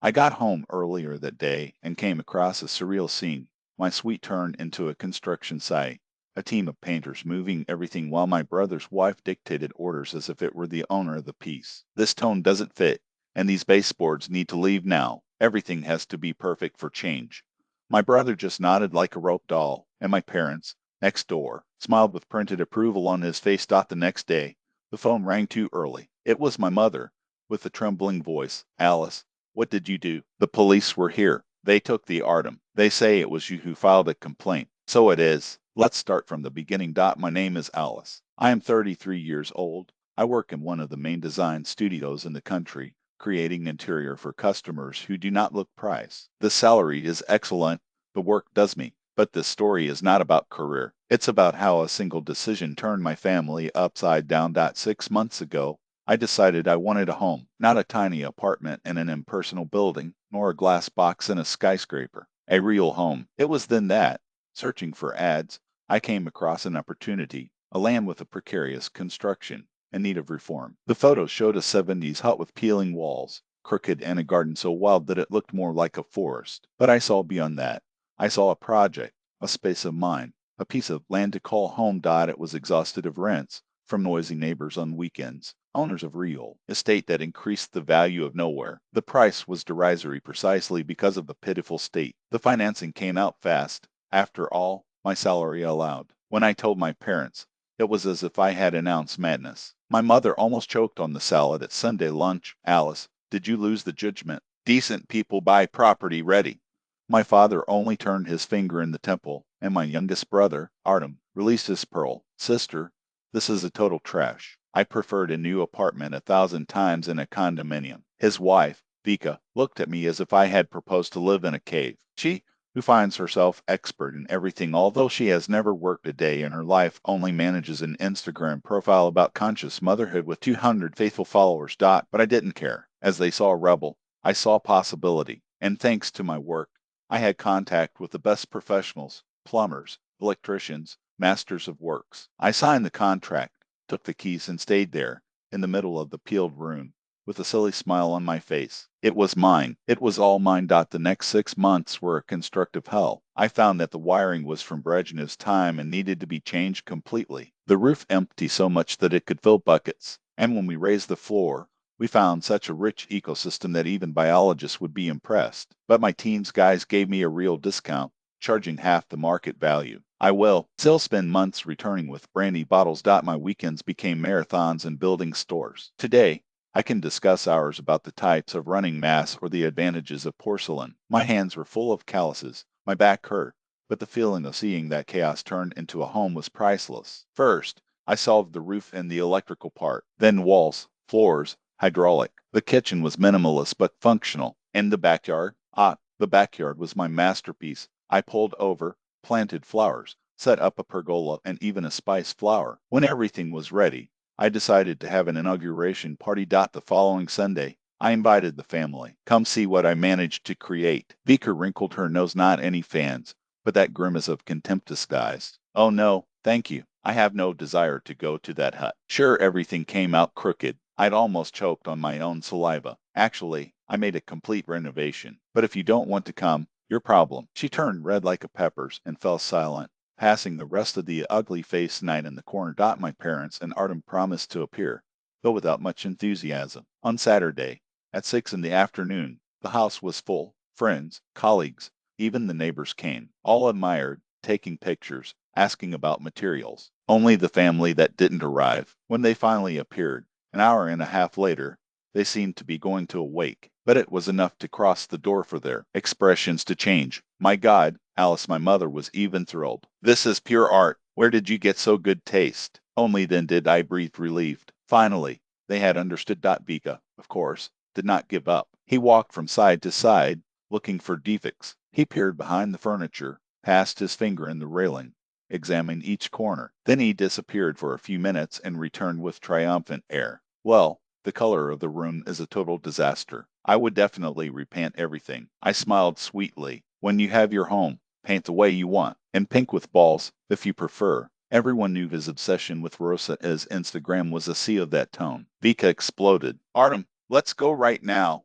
I got home earlier that day and came across a surreal scene. My suite turned into a construction site, a team of painters moving everything while my brother's wife dictated orders as if it were the owner of the piece. This tone doesn't fit, and these baseboards need to leave now. Everything has to be perfect for change. My brother just nodded like a rope doll, and my parents, next door, smiled with printed approval on his face. The next day, the phone rang too early. It was my mother, with a trembling voice. Alice, what did you do? The police were here. They took the Artem. They say it was you who filed a complaint. So it is. Let's start from the beginning. My name is Alice. I am 33 years old. I work in one of the main design studios in the country, creating interior for customers who do not look price. The salary is excellent. The work does me. But this story is not about career. It's about how a single decision turned my family upside down. 6 months ago, I decided I wanted a home, not a tiny apartment in an impersonal building, nor a glass box in a skyscraper. A real home. It was then that, searching for ads, I came across an opportunity, a land with a precarious construction, in need of reform. The photos showed a 70s hut with peeling walls, crooked, and a garden so wild that it looked more like a forest. But I saw beyond that. I saw a project, a space of mine, a piece of land to call home. It was exhausted of rents from noisy neighbors on weekends, owners of real estate that increased the value of nowhere. The price was derisory precisely because of the pitiful state. The financing came out fast. After all, my salary allowed. When I told my parents, it was as if I had announced madness. My mother almost choked on the salad at Sunday lunch. Alice, did you lose the judgment? Decent people buy property ready. My father only turned his finger in the temple, and my youngest brother, Artem, released his pearl. Sister, this is a total trash. I preferred a new apartment 1,000 times in a condominium. His wife, Vika, looked at me as if I had proposed to live in a cave. She, who finds herself expert in everything although she has never worked a day in her life, only manages an Instagram profile about conscious motherhood with 200 faithful followers. But I didn't care. As they saw a rebel, I saw possibility. And thanks to my work, I had contact with the best professionals, plumbers, electricians, masters of works. I signed the contract, took the keys, and stayed there, in the middle of the peeled room, with a silly smile on my face. It was mine. It was all mine. The next 6 months were a constructive hell. I found that the wiring was from Brezhnev's time and needed to be changed completely. The roof empty so much that it could fill buckets. And when we raised the floor, we found such a rich ecosystem that even biologists would be impressed. But my team's guys gave me a real discount, charging half the market value. I will still spend months returning with brandy bottles. My weekends became marathons in building stores. Today, I can discuss hours about the types of running mass or the advantages of porcelain. My hands were full of calluses, my back hurt, but the feeling of seeing that chaos turned into a home was priceless. First, I solved the roof and the electrical part, then walls, floors, hydraulic. The kitchen was minimalist but functional. And the backyard? The backyard was my masterpiece. I pulled over, planted flowers, set up a pergola, and even a spice flower. When everything was ready, I decided to have an inauguration party. The following Sunday, I invited the family. Come see what I managed to create. Vika wrinkled her nose. Not any fans, but that grimace of contempt disguised. Oh no, thank you. I have no desire to go to that hut. Sure, everything came out crooked. I'd almost choked on my own saliva. Actually, I made a complete renovation. But if you don't want to come, your problem. She turned red like a peppers and fell silent, passing the rest of the ugly-faced night in the corner. My parents and Artem promised to appear, though without much enthusiasm. On Saturday, at 6 in the afternoon, the house was full. Friends, colleagues, even the neighbors came. All admired, taking pictures, asking about materials. Only the family that didn't arrive. When they finally appeared, an hour and a half later, they seemed to be going to awake, but it was enough to cross the door for their expressions to change. My God, Alice, my mother, was even thrilled. This is pure art. Where did you get so good taste? Only then did I breathe relieved. Finally, they had understood. Vika, of course, did not give up. He walked from side to side, looking for defects. He peered behind the furniture, passed his finger in the railing, examined each corner. Then he disappeared for a few minutes and returned with triumphant air. Well, the color of the room is a total disaster. I would definitely repaint everything. I smiled sweetly. When you have your home, paint the way you want. And pink with balls, if you prefer. Everyone knew his obsession with Rosa, as Instagram was a sea of that tone. Vika exploded. Artem, let's go right now.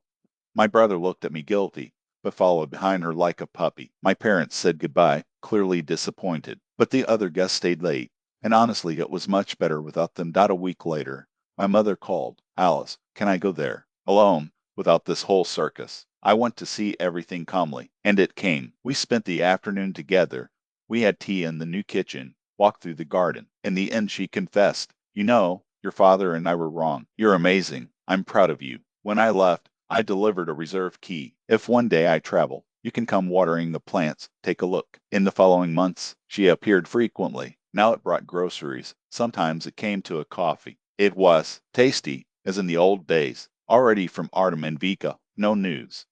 My brother looked at me guilty, but followed behind her like a puppy. My parents said goodbye, clearly disappointed, but the other guests stayed late, and honestly, it was much better without them. Not a week later, my mother called, Alice, can I go there? Alone, without this whole circus. I went to see everything calmly, and it came. We spent the afternoon together. We had tea in the new kitchen, walked through the garden. In the end, she confessed, you know, your father and I were wrong. You're amazing. I'm proud of you. When I left, I delivered a reserve key. If one day I travel, you can come watering the plants. Take a look. In the following months, she appeared frequently. Now it brought groceries. Sometimes it came to a coffee. It was tasty, as in the old days. Already from Artem and Vika, no news.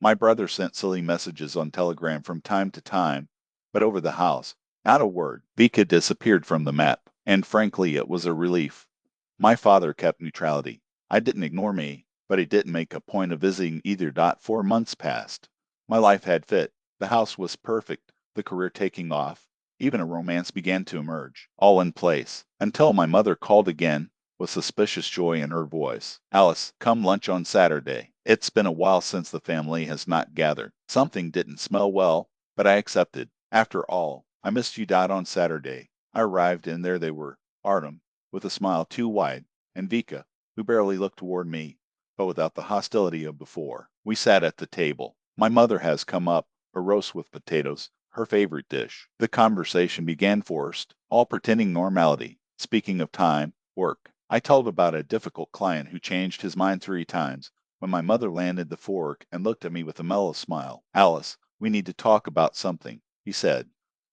My brother sent silly messages on Telegram from time to time, but over the house, not a word. Vika disappeared from the map, and frankly, it was a relief. My father kept neutrality. I didn't ignore me, but he didn't make a point of visiting either. 4 months passed. My life had fit. The house was perfect, the career taking off. Even a romance began to emerge, all in place, until my mother called again with suspicious joy in her voice. Alice, come lunch on Saturday. It's been a while since the family has not gathered. Something didn't smell well, but I accepted. After all, I missed you. On Saturday. I arrived, and there they were, Artem, with a smile too wide, and Vika, who barely looked toward me, but without the hostility of before. We sat at the table. My mother has come up, a roast with potatoes, her favorite dish. The conversation began forced, all pretending normality, speaking of time, work. I told about a difficult client who changed his mind 3 times, when my mother landed the fork and looked at me with a mellow smile. Alice, we need to talk about something, he said,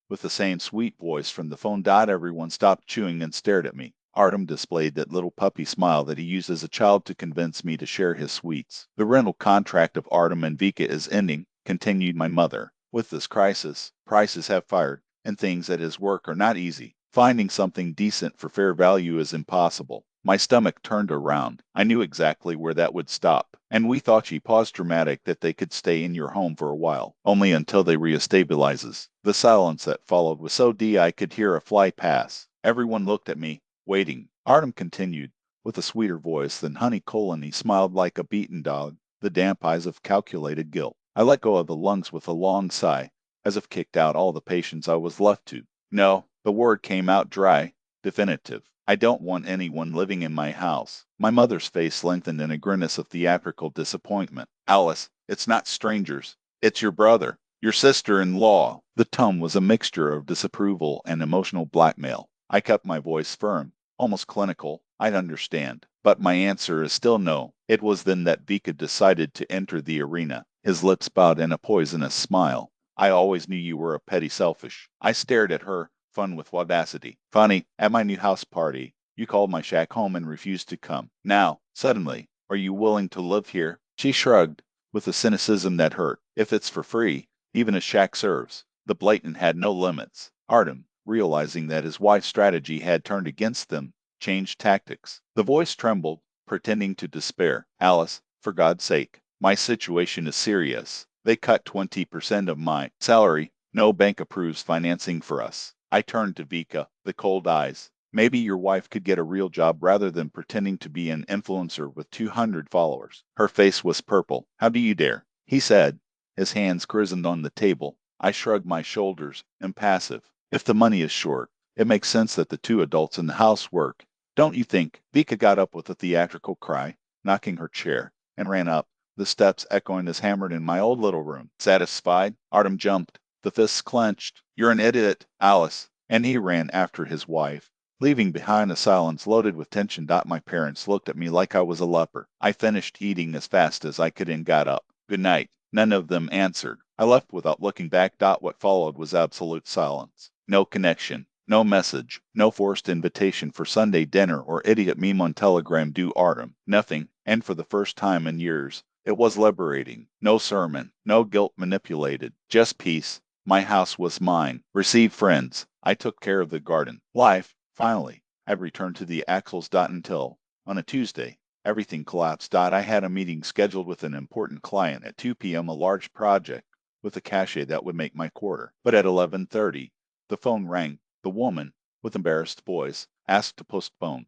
with the same sweet voice from the phone. Everyone stopped chewing and stared at me. Artem displayed that little puppy smile that he used as a child to convince me to share his sweets. The rental contract of Artem and Vika is ending, continued my mother. With this crisis, prices have fired, and things at his work are not easy. Finding something decent for fair value is impossible. My stomach turned around. I knew exactly where that would stop. And we thought. She paused, dramatic, that they could stay in your home for a while, only until they re-stabilizes. The silence that followed was so deep I could hear a fly pass. Everyone looked at me, waiting. Artem continued, with a sweeter voice than honey. He smiled like a beaten dog, the damp eyes of calculated guilt. I let go of the lungs with a long sigh, as if kicked out all the patience I was left to. No, the word came out dry, definitive. I don't want anyone living in my house. My mother's face lengthened in a grimace of theatrical disappointment. Alice, it's not strangers. It's your brother, your sister-in-law. The tone was a mixture of disapproval and emotional blackmail. I kept my voice firm, almost clinical. I'd understand. But my answer is still no. It was then that Vika decided to enter the arena. His lips bowed in a poisonous smile. I always knew you were a petty selfish. I stared at her, fun with audacity. Funny, at my new house party, you called my shack home and refused to come. Now, suddenly, are you willing to live here? She shrugged, with a cynicism that hurt. If it's for free, even a shack serves. The blatant had no limits. Artem, realizing that his wife's strategy had turned against them, changed tactics. The voice trembled, pretending to despair. Alice, for God's sake, my situation is serious. They cut 20% of my salary. No bank approves financing for us. I turned to Vika, the cold eyes. Maybe your wife could get a real job rather than pretending to be an influencer with 200 followers. Her face was purple. How do you dare? He said, his hands grizzled on the table. I shrugged my shoulders, impassive. If the money is short, it makes sense that the 2 adults in the house work. Don't you think? Vika got up with a theatrical cry, knocking her chair, and ran up, the steps echoing as hammered in my old little room. Satisfied? Artem jumped, the fists clenched. You're an idiot, Alice. And he ran after his wife, leaving behind a silence loaded with tension. My parents looked at me like I was a leper. I finished eating as fast as I could and got up. Good night. None of them answered. I left without looking back. What followed was absolute silence. No connection. No message. No forced invitation for Sunday dinner or idiot meme on Telegram due Artem. Nothing. And for the first time in years, it was liberating. No sermon. No guilt manipulated. Just peace. My house was mine. Receive friends. I took care of the garden. Life, finally, had returned to the axles. Until, on a Tuesday, everything collapsed. I had a meeting scheduled with an important client at 2 p.m., a large project with a cachet that would make my quarter. But at 11:30, the phone rang. The woman, with embarrassed voice, asked to postpone.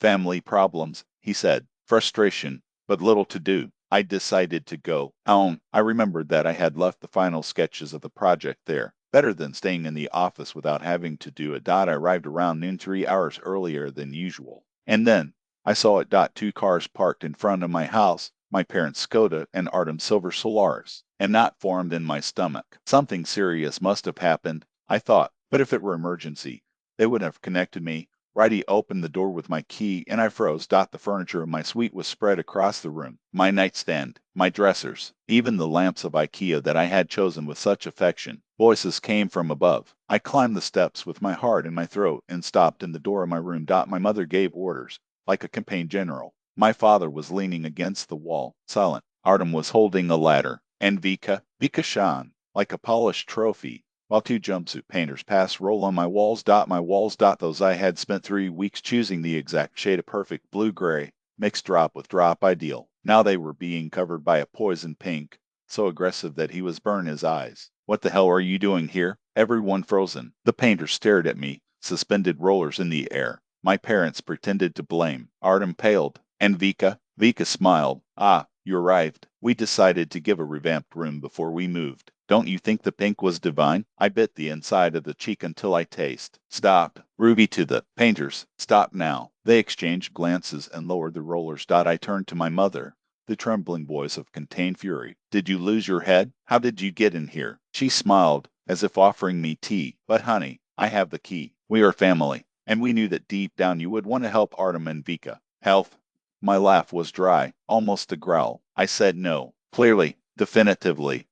Family problems, he said. Frustration, but little to do. I decided to go. I remembered that I had left the final sketches of the project there. Better than staying in the office without having to do it. I arrived around noon, 3 hours earlier than usual. And then I saw at two cars parked in front of my house, my parents' Skoda and Artem's silver Solaris, and not formed in my stomach. Something serious must have happened, I thought, but if it were emergency, they would have connected me. Righty opened the door with my key, and I froze. The furniture of my suite was spread across the room. My nightstand, my dressers, even the lamps of IKEA that I had chosen with such affection. Voices came from above. I climbed the steps with my heart in my throat and stopped in the door of my room. My mother gave orders, like a campaign general. My father was leaning against the wall, silent. Artem was holding a ladder, and Vika shone, like a polished trophy, while two jumpsuit painters passed roll on my walls. Those I had spent 3 weeks choosing the exact shade of perfect blue-gray, mixed drop with drop ideal. Now they were being covered by a poison pink, so aggressive that he was burn his eyes. What the hell are you doing here? Everyone frozen. The painters stared at me, suspended rollers in the air. My parents pretended to blame. Artem paled. And Vika smiled. Ah, you arrived. We decided to give a revamped room before we moved. Don't you think the pink was divine? I bit the inside of the cheek until I taste. Stop. Ruby to the painters. Stop now. They exchanged glances and lowered the rollers. I turned to my mother, the trembling voice of contained fury. Did you lose your head? How did you get in here? She smiled, as if offering me tea. But honey, I have the key. We are family. And we knew that deep down you would want to help Artem and Vika. Health? My laugh was dry, almost a growl. I said no. Clearly, definitively.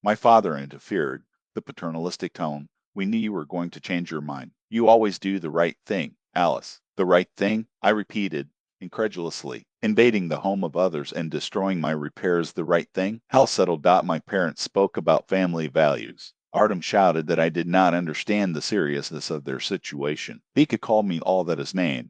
My father interfered, the paternalistic tone. We knew you were going to change your mind. You always do the right thing, Alice. The right thing? I repeated, incredulously. Invading the home of others and destroying my repairs the right thing? How settled. My parents spoke about family values. Artem shouted that I did not understand the seriousness of their situation. Vika called me all that is named.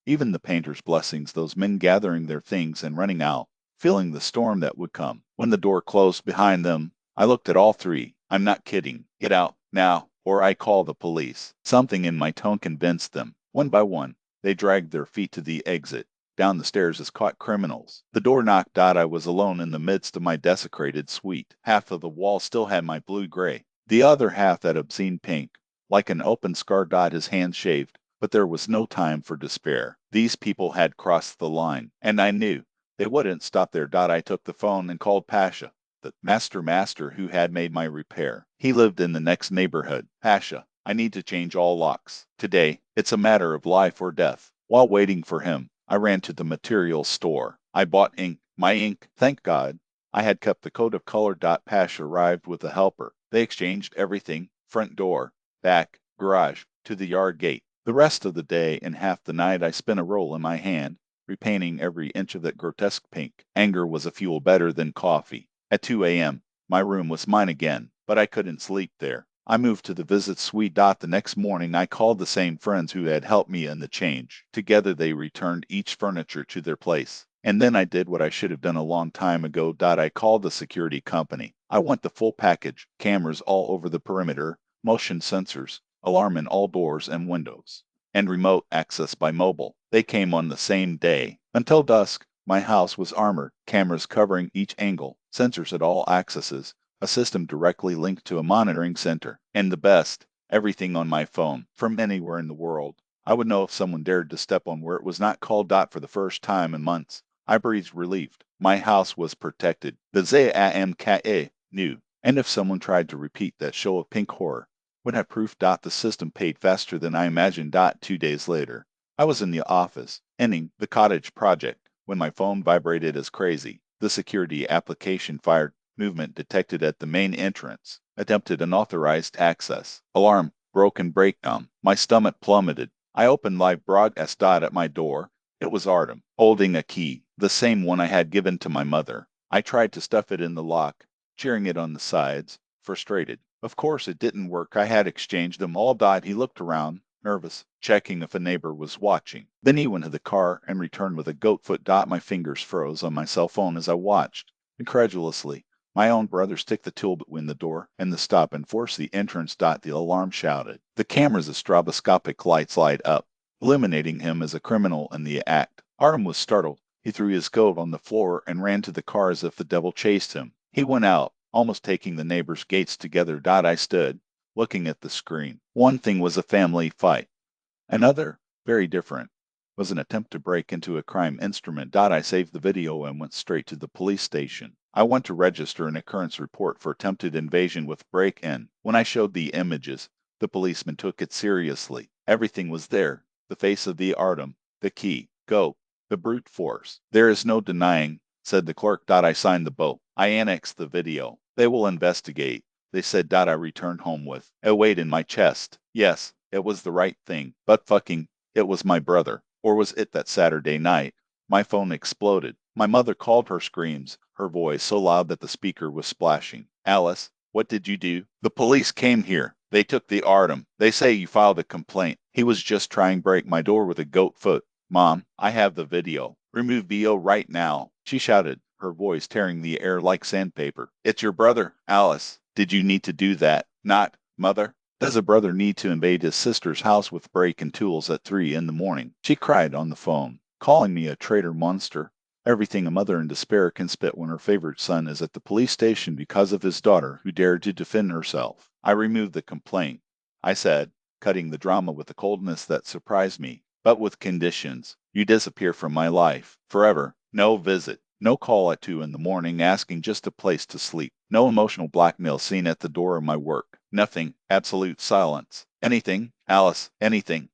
Even the painter's blessings, those men gathering their things and running out, feeling the storm that would come. When the door closed behind them, I looked at all three. I'm not kidding. Get out, now, or I call the police. Something in my tone convinced them. One by one, they dragged their feet to the exit, down the stairs as caught criminals. The door knocked. I was alone in the midst of my desecrated suite. Half of the wall still had my blue-gray, the other half that obscene pink, like an open scar. His hands shaved, but there was no time for despair. These people had crossed the line, and I knew they wouldn't stop there. I took the phone and called Pasha, the master who had made my repair. He lived in the next neighborhood. Pasha, I need to change all locks. Today, it's a matter of life or death. While waiting for him, I ran to the materials store. I bought ink. My ink, thank God. I had kept the coat of color. Pasha arrived with a helper. They exchanged everything, front door, back, garage, to the yard gate. The rest of the day and half the night I spent a roll in my hand, repainting every inch of that grotesque pink. Anger was a fuel better than coffee. At 2 a.m., my room was mine again, but I couldn't sleep there. I moved to the visit suite. The next morning, I called the same friends who had helped me in the change. Together, they returned each furniture to their place. And then I did what I should have done a long time ago. I called the security company. I want the full package, cameras all over the perimeter, motion sensors, alarm in all doors and windows, and remote access by mobile. They came on the same day. Until dusk, my house was armored, cameras covering each angle, sensors at all accesses, a system directly linked to a monitoring center, and the best, everything on my phone, from anywhere in the world. I would know if someone dared to step on where it was not called. For the first time in months, I breathed relieved. My house was protected. The ZAMKA knew, and if someone tried to repeat that show of pink horror, would have proof. The system paid faster than I imagined. 2 days later, I was in the office, ending the Cottage project, when my phone vibrated as crazy. The security application fired. Movement detected at the main entrance. Attempted unauthorized access. Alarm. Broken breakdown. My stomach plummeted. I opened live broadcast. At my door, it was Artem, holding a key, the same one I had given to my mother. I tried to stuff it in the lock, cheering it on the sides, frustrated. Of course it didn't work. I had exchanged them all. He looked around, nervous, checking if a neighbor was watching. Then he went to the car and returned with a goat foot. My fingers froze on my cell phone as I watched, incredulously. My own brother stick the tool between the door and the stop and force the entrance. The alarm shouted. The camera's stroboscopic lights light up, illuminating him as a criminal in the act. Artem was startled. He threw his coat on the floor and ran to the car as if the devil chased him. He went out, almost taking the neighbors' gates together. I stood, looking at the screen. One thing was a family fight. Another, very different, was an attempt to break into a crime instrument. I saved the video and went straight to the police station. I went to register an occurrence report for attempted invasion with break-in. When I showed the images, the policeman took it seriously. Everything was there. The face of the Artem, the key, go, the brute force. There is no denying, said the clerk. I signed the boat. I annexed the video. They will investigate. They said. I returned home with a weight in my chest. Yes, it was the right thing, but fucking, it was my brother. Or was it that Saturday night? My phone exploded. My mother called. Her screams, her voice so loud that the speaker was splashing. Alice, what did you do? The police came here. They took the Artem. They say you filed a complaint. He was just trying to break my door with a goat foot. Mom, I have the video. Remove VO right now, she shouted, her voice tearing the air like sandpaper. It's your brother, Alice. Did you need to do that? Not, Mother. Does a brother need to invade his sister's house with break-in tools at 3 in the morning? She cried on the phone, calling me a traitor monster. Everything a mother in despair can spit when her favorite son is at the police station because of his daughter who dared to defend herself. I removed the complaint. I said, cutting the drama with a coldness that surprised me, but with conditions. You disappear from my life. Forever. No visit. No call at 2 in the morning asking just a place to sleep. No emotional blackmail seen at the door of my work. Nothing. Absolute silence. Anything, Alice, anything.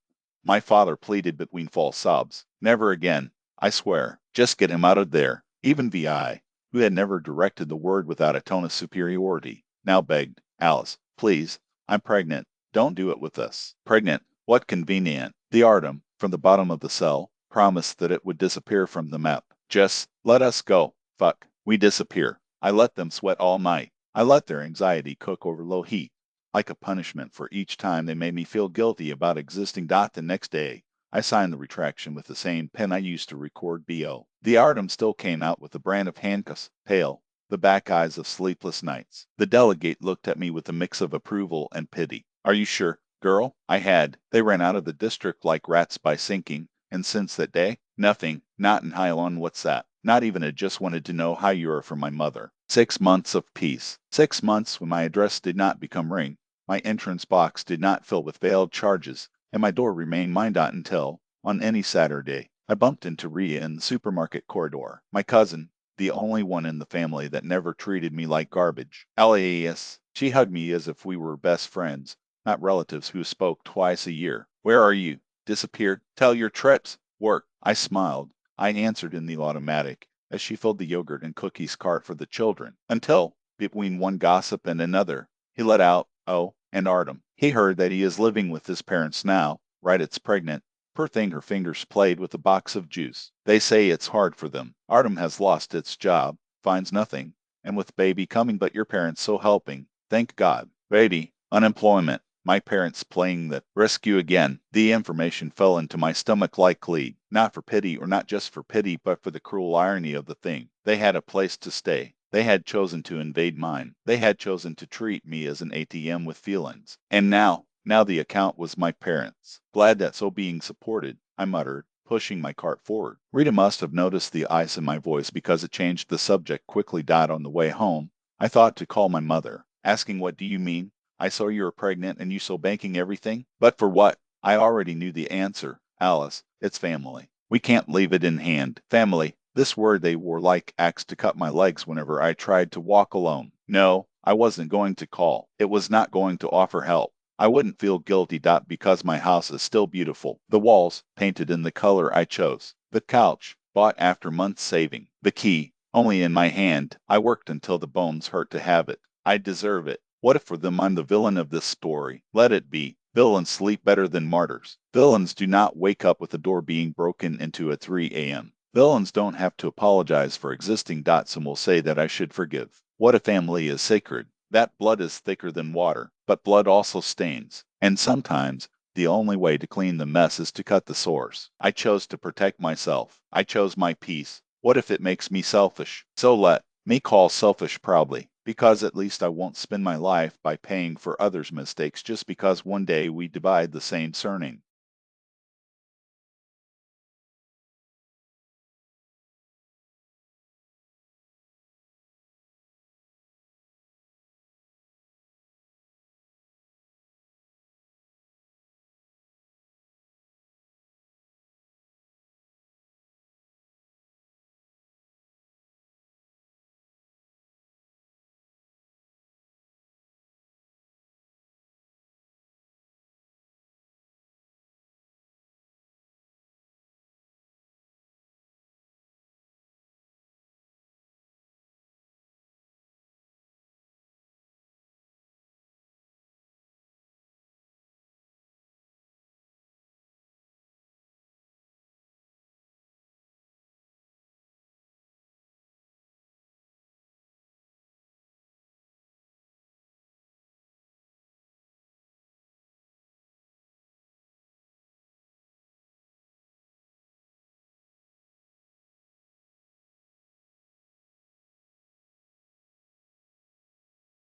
My father pleaded between false sobs. Never again. I swear. Just get him out of there. Even VI, who had never directed the word without a tone of superiority, now begged, Alice, please, I'm pregnant. Don't do it with us. Pregnant. What convenient. The Artem, from the bottom of the cell, promised that it would disappear from the map. Just let us go. Fuck. We disappear. I let them sweat all night. I let their anxiety cook over low heat, like a punishment for each time they made me feel guilty about existing. The next day, I signed the retraction with the same pen I used to record BO. The Artem still came out with the brand of handcuffs, pale, the back eyes of sleepless nights. The delegate looked at me with a mix of approval and pity. Are you sure, girl? I had. They ran out of the district like rats by sinking, and since that day, nothing, not in Hylon. What's that? Not even. I just wanted to know how you are from my mother. 6 months of peace. 6 months when my address did not become ring. My entrance box did not fill with veiled charges, and my door remained mine. Until, on any Saturday, I bumped into Rhea in the supermarket corridor. My cousin, the only one in the family that never treated me like garbage. Alias. She hugged me as if we were best friends, not relatives who spoke twice a year. Where are you? Disappeared? Tell your trips. Work. I smiled. I answered in the automatic as she filled the yogurt and cookies cart for the children. Until, between one gossip and another, he let out, oh, and Artem. He heard that he is living with his parents now. Right, it's pregnant. Poor thing, her fingers played with a box of juice. They say it's hard for them. Artem has lost its job, finds nothing, and with baby coming but your parents so helping. Thank God. Baby, unemployment. My parents playing the rescue again. The information fell into my stomach like lead. Not for pity, or not just for pity, but for the cruel irony of the thing. They had a place to stay. They had chosen to invade mine. They had chosen to treat me as an ATM with feelings. And now the account was my parents. Glad that so being supported, I muttered, pushing my cart forward. Rita must have noticed the ice in my voice because it changed the subject quickly. On the way home, I thought to call my mother, asking what do you mean? I saw you were pregnant and you so banking everything? But for what? I already knew the answer. Alice, it's family. We can't leave it in hand. Family. This word they wore like axe to cut my legs whenever I tried to walk alone. No, I wasn't going to call. It was not going to offer help. I wouldn't feel guilty. Because my house is still beautiful. The walls, painted in the color I chose. The couch, bought after months saving. The key, only in my hand. I worked until the bones hurt to have it. I deserve it. What if for them I'm the villain of this story? Let it be. Villains sleep better than martyrs. Villains do not wake up with the door being broken into at 3 a.m. Villains don't have to apologize for existing. Some will say that I should forgive. What a family is sacred. That blood is thicker than water, but blood also stains. And sometimes, the only way to clean the mess is to cut the source. I chose to protect myself. I chose my peace. What if it makes me selfish? So let me call selfish proudly, because at least I won't spend my life by paying for others' mistakes just because one day we divide the same surname.